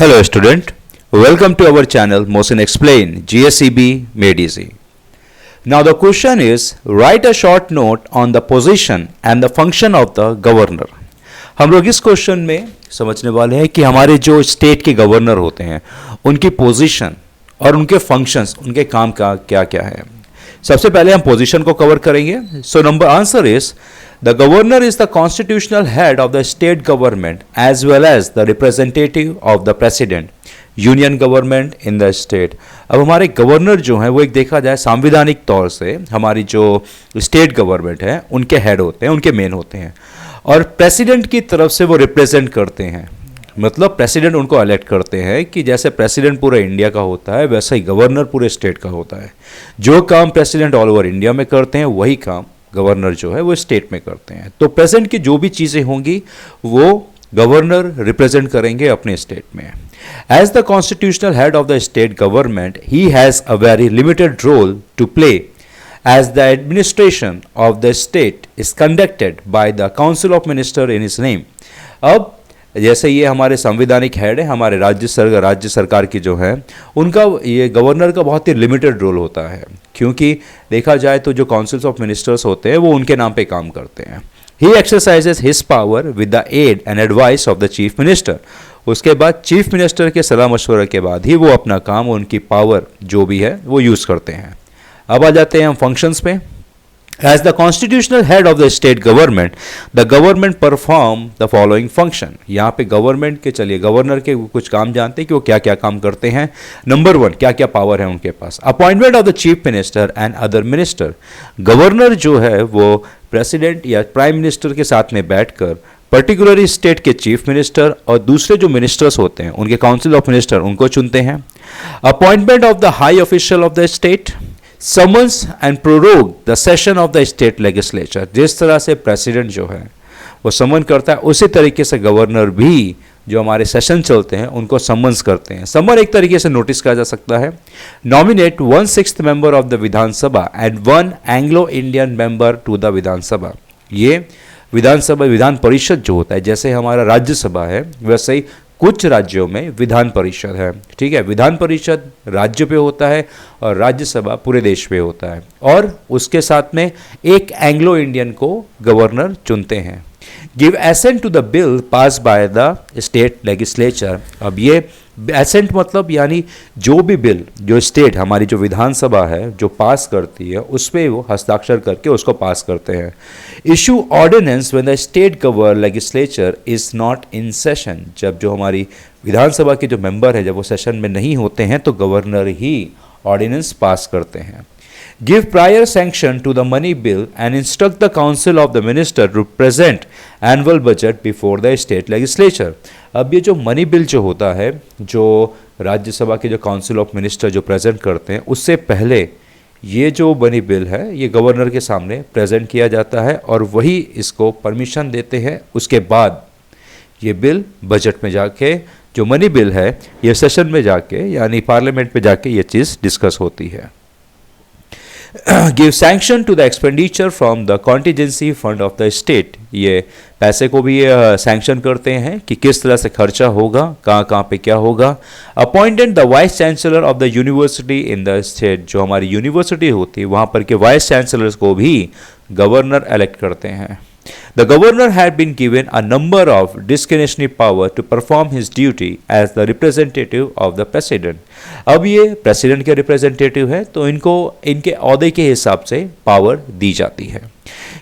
Hello student, welcome to our channel Mohsin Explain GSEB Made Easy. Now the question is, write a short note on the position and the function of the governor. हम लोग इस question में समझने वाले हैं कि हमारे जो स्टेट के गवर्नर होते हैं उनकी पोजीशन और उनके फंक्शंस, उनके काम का क्या क्या है. सबसे पहले हम पोजीशन को कवर करेंगे. So number answer is the governor is the constitutional head of the state government as well as the representative of the president union government in the state. अब हमारे गवर्नर जो हैं वो एक देखा जाए सांविधानिक तौर से हमारी जो स्टेट गवर्नमेंट है उनके हेड होते हैं, उनके मेन होते हैं, और प्रेसिडेंट की तरफ से वो रिप्रेजेंट करते हैं. मतलब प्रेसिडेंट उनको इलेक्ट करते हैं कि जैसे प्रेसिडेंट पूरे इंडिया का होता है वैसा ही गवर्नर पूरे स्टेट का होता है. जो काम प्रेसिडेंट ऑल ओवर इंडिया में करते हैं वही काम गवर्नर जो है वो स्टेट में करते हैं. तो प्रेजेंट की जो भी चीज़ें होंगी वो गवर्नर रिप्रेजेंट करेंगे अपने स्टेट में. As the constitutional head of the state government he has a very limited role to play as the administration of the state is conducted by the council of minister in his name. अब जैसे ये हमारे संवैधानिक head है, हमारे राज्य सरकार की जो है उनका ये गवर्नर का बहुत ही लिमिटेड रोल होता है, क्योंकि देखा जाए तो जो काउंसिल्स ऑफ मिनिस्टर्स होते हैं वो उनके नाम पे काम करते हैं. He exercises his power with the aid and advice of the chief minister. उसके बाद चीफ मिनिस्टर के सलाह मशवरा के बाद ही वो अपना काम, उनकी पावर जो भी है वो यूज़ करते हैं. अब आ जाते हैं हम फंक्शंस पे. As the constitutional head of the state government the government perform the following function. यहाँ पे गवर्नमेंट के, चलिए गवर्नर के कुछ काम जानते हैं कि वो क्या क्या काम करते हैं. नंबर 1, क्या क्या पावर है उनके पास. Appointment of the chief minister and other minister. Governor जो है वो प्रेसिडेंट या प्राइम मिनिस्टर के साथ में बैठकर पर्टिकुलरली स्टेट के चीफ मिनिस्टर और दूसरे जो मिनिस्टर्स होते हैं उनके काउंसिल ऑफ मिनिस्टर उनको चुनते हैं. Appointment of the high official of the state. Summons and prorogue the session of the state legislature. जिस तरह से प्रेसिडेंट जो है वो समन करता है उसी तरीके से गवर्नर भी जो हमारे सेशन चलते हैं उनको समन्स करते हैं. समन एक तरीके से नोटिस कहा जा सकता है. Nominate 1/6 member of the Vidhan Sabha and 1 Anglo Indian member to the Vidhan Sabha. ये विधानसभा, विधान परिषद जो होता है, जैसे हमारा राज्यसभा है वैसे ही कुछ राज्यों में विधान परिषद है. ठीक है, विधान परिषद राज्य पे होता है और राज्यसभा पूरे देश पे होता है, और उसके साथ में एक एंग्लो इंडियन को गवर्नर चुनते हैं. Give assent to the bill pass by the state legislature. अब ये एसेंट मतलब यानी जो भी बिल जो स्टेट हमारी जो विधानसभा है जो पास करती है उस पर वो हस्ताक्षर करके उसको पास करते हैं. Issue ordinance when the state govern legislature is not in session. जब जो हमारी विधानसभा के जो मेंबर है जब वो सेशन में नहीं होते हैं तो गवर्नर ही ऑर्डिनेंस पास करते हैं. Give prior sanction to the money bill and instruct the council of the minister to present annual budget before the state legislature. अब ये जो मनी बिल जो होता है जो राज्यसभा के जो काउंसिल ऑफ मिनिस्टर जो प्रेजेंट करते हैं उससे पहले ये जो मनी बिल है ये गवर्नर के सामने प्रेजेंट किया जाता है और वही इसको परमिशन देते हैं. उसके बाद ये बिल बजट में जाके जो मनी बिल है ये सेशन में जाके यानी पार्लियामेंट में जाके ये चीज़ डिस्कस होती है. Give sanction to the expenditure from the contingency fund of the state. ये पैसे को भी सैंक्शन करते हैं कि किस तरह से खर्चा होगा, कहाँ कहाँ पे क्या होगा. Appointed the vice chancellor of the university in the state. जो हमारी यूनिवर्सिटी होती है वहाँ पर के वाइस चांसलर्स को भी गवर्नर इलेक्ट करते हैं. The governor had been given a number of discretionary power to perform his duty as the representative of the president. अब ये प्रेसिडेंट के रिप्रेजेंटेटिव है तो इनको इनके ओहदे के हिसाब से पावर दी जाती है.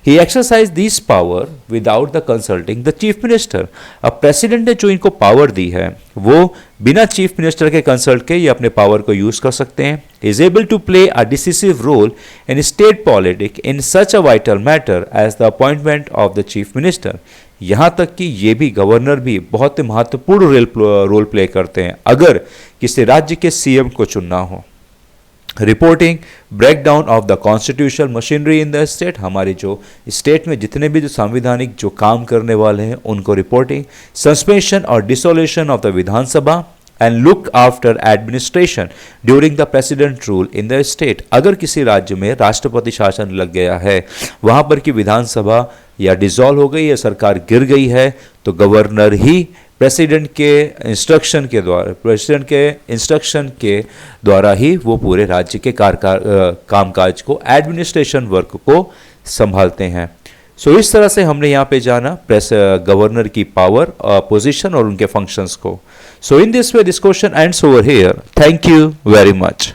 He exercised this power without the consulting the chief minister. अब प्रेसिडेंट ने जो इनको पावर दी है वो बिना चीफ मिनिस्टर के कंसल्ट के ये अपने पावर को यूज कर सकते हैं. Is able to play a decisive role in state politics in such a vital matter as the appointment of the chief minister. यहाँ तक कि ये भी गवर्नर भी बहुत ही महत्वपूर्ण रोल प्ले करते हैं अगर किसी राज्य के सीएम को चुनना हो. Reporting breakdown of the constitutional machinery in the state. हमारी जो स्टेट में जितने भी जो संवैधानिक जो काम करने वाले हैं उनको रिपोर्टिंग. सस्पेंशन और dissolution of the Vidhan Sabha and look after administration during the president rule in the state. अगर किसी राज्य में राष्ट्रपति शासन लग गया है, वहाँ पर की विधानसभा या डिसॉल्व हो गई या सरकार गिर गई है, तो गवर्नर ही प्रेसिडेंट के इंस्ट्रक्शन के द्वारा ही वो पूरे राज्य के कामकाज को, एडमिनिस्ट्रेशन वर्क को संभालते हैं। सो इस तरह से हमने यहाँ पे जाना गवर्नर की पावर, पोजीशन और उनके फंक्शंस को। So in this way this question ends over here. Thank you very much.